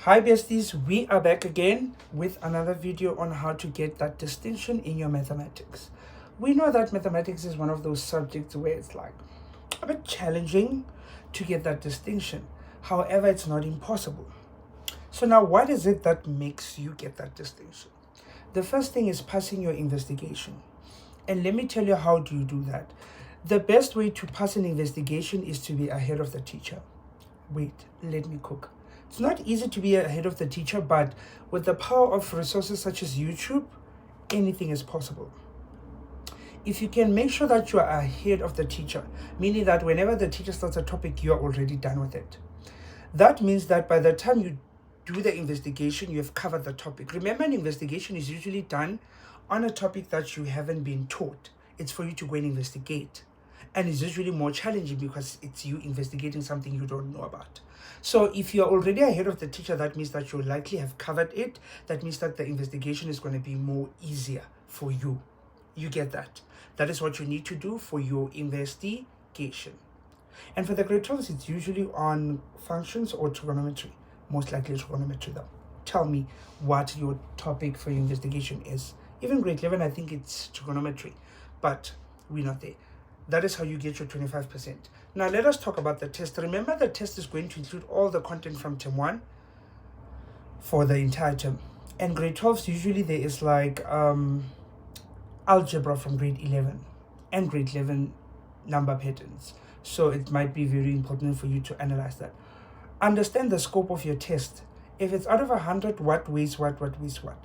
Hi besties, we are back again with another video on how to get that distinction in your mathematics. We know that mathematics is one of those subjects where it's like a bit challenging to get that distinction. However, it's not impossible. So now what is it that makes you get that distinction? The first thing is passing your investigation. And let me tell you how do you do that. The best way to pass an investigation is to be ahead of the teacher. Wait, let me cook. It's not easy to be ahead of the teacher, but with the power of resources such as YouTube, anything is possible. If you can make sure that you are ahead of the teacher, meaning that whenever the teacher starts a topic, you are already done with it. That means that by the time you do the investigation, you have covered the topic. Remember, an investigation is usually done on a topic that you haven't been taught. It's for you to go and investigate. And it's usually more challenging because it's you investigating something you don't know about. So if you're already ahead of the teacher, that means that you likely have covered it. That means that the investigation is going to be more easier for you. You get that? That is what you need to do for your investigation. And for the grade 12s, it's usually on functions or trigonometry. Most likely trigonometry though. Tell me what your topic for your investigation is. Even grade 11, I think it's trigonometry. But we're not there. That is how you get your 25%. Now let us talk about the test. Remember, the test is going to include all the content from term 1 for the entire term. And grade 12s, usually there is like algebra from grade 11 and grade 11 number patterns. So it might be very important for you to analyze that. Understand the scope of your test. If it's out of 100, what weighs what weighs what.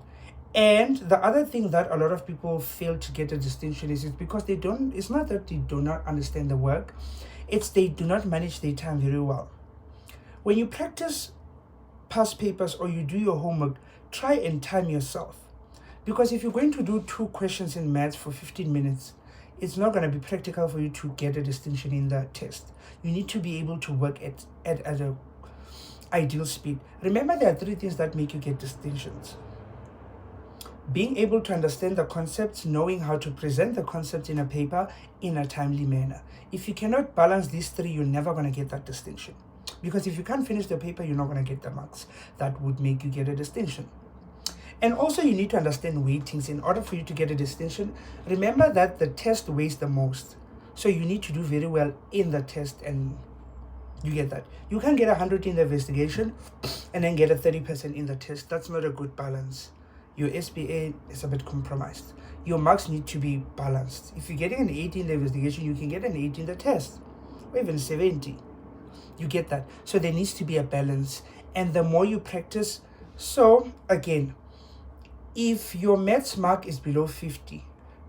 And the other thing that a lot of people fail to get a distinction is because it's not that they do not understand the work, it's they do not manage their time very well. When you practice past papers or you do your homework, try and time yourself. Because if you're going to do 2 questions in maths for 15 minutes, it's not going to be practical for you to get a distinction in the test. You need to be able to work at an ideal speed. Remember, there are 3 things that make you get distinctions. Being able to understand the concepts, knowing how to present the concept in a paper in a timely manner. If you cannot balance these 3, you're never going to get that distinction. Because if you can't finish the paper, you're not going to get the marks that would make you get a distinction. And also, you need to understand weightings in order for you to get a distinction. Remember that the test weighs the most. So you need to do very well in the test, and you get that. You can't get 100 in the investigation and then get a 30% in the test. That's not a good balance. Your SPA is a bit compromised. Your marks need to be balanced. If you're getting an 80 in the investigation, you can get an 80 in the test, or even 70. You get that? So there needs to be a balance. And the more you practice, so again, if your maths mark is below 50,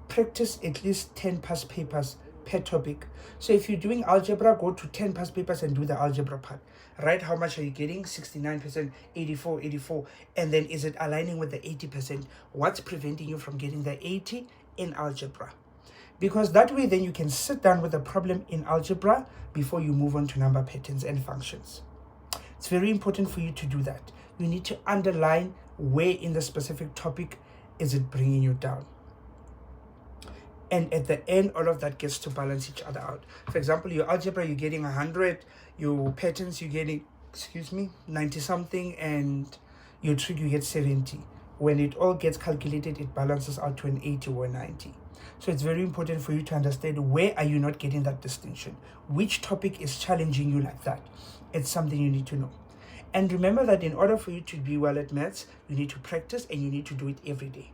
practice at least 10 past papers per topic. So if you're doing algebra, go to 10 past papers and do the algebra part. Write how much are you getting? 69%, 84, and then is it aligning with the 80%? What's preventing you from getting the 80 in algebra? Because that way then you can sit down with the problem in algebra before you move on to number patterns and functions. It's very important for you to do that. You need to underline where in the specific topic is it bringing you down. And at the end, all of that gets to balance each other out. For example, your algebra, you're getting 100. Your patterns, you're getting, 90 something. And your trig, you get 70. When it all gets calculated, it balances out to an 80 or 90. So it's very important for you to understand where are you not getting that distinction. Which topic is challenging you like that? It's something you need to know. And remember that in order for you to be well at maths, you need to practice and you need to do it every day.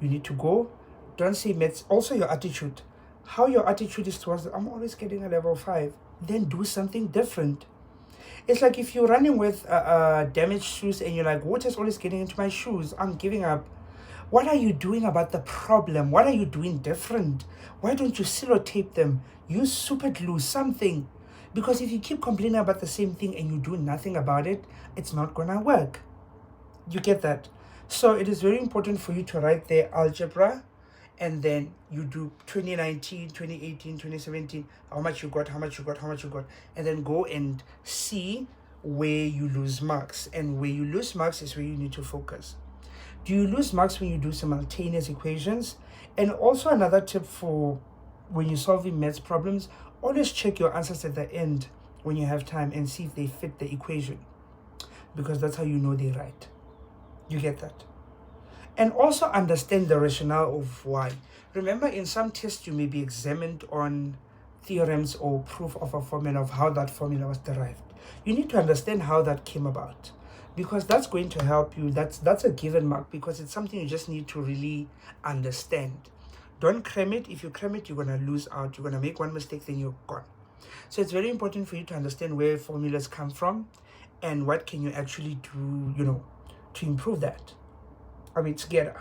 You need to go. Don't say maths. Also your attitude. How your attitude is towards, I'm always getting a level 5. Then do something different. It's like if you're running with damaged shoes and you're like, water's always getting into my shoes, I'm giving up. What are you doing about the problem? What are you doing different? Why don't you sellotape them? Use super glue, something. Because if you keep complaining about the same thing and you do nothing about it, it's not gonna work. You get that? So it is very important for you to write the algebra, and then you do 2019, 2018, 2017, how much you got, and then go and see where you lose marks. And where you lose marks is where you need to focus. Do you lose marks when you do simultaneous equations? And also another tip for when you're solving maths problems, always check your answers at the end when you have time and see if they fit the equation. because that's how you know they're right. You get that? And also understand the rationale of why. Remember, in some tests you may be examined on theorems or proof of a formula, of how that formula was derived. You need to understand how that came about, because that's going to help you. That's a given mark, because it's something you just need to really understand. Don't cram it. If you cram it, you're going to lose out. You're going to make one mistake, then you're gone. So it's very important for you to understand where formulas come from and what can you actually do, to improve that. Together.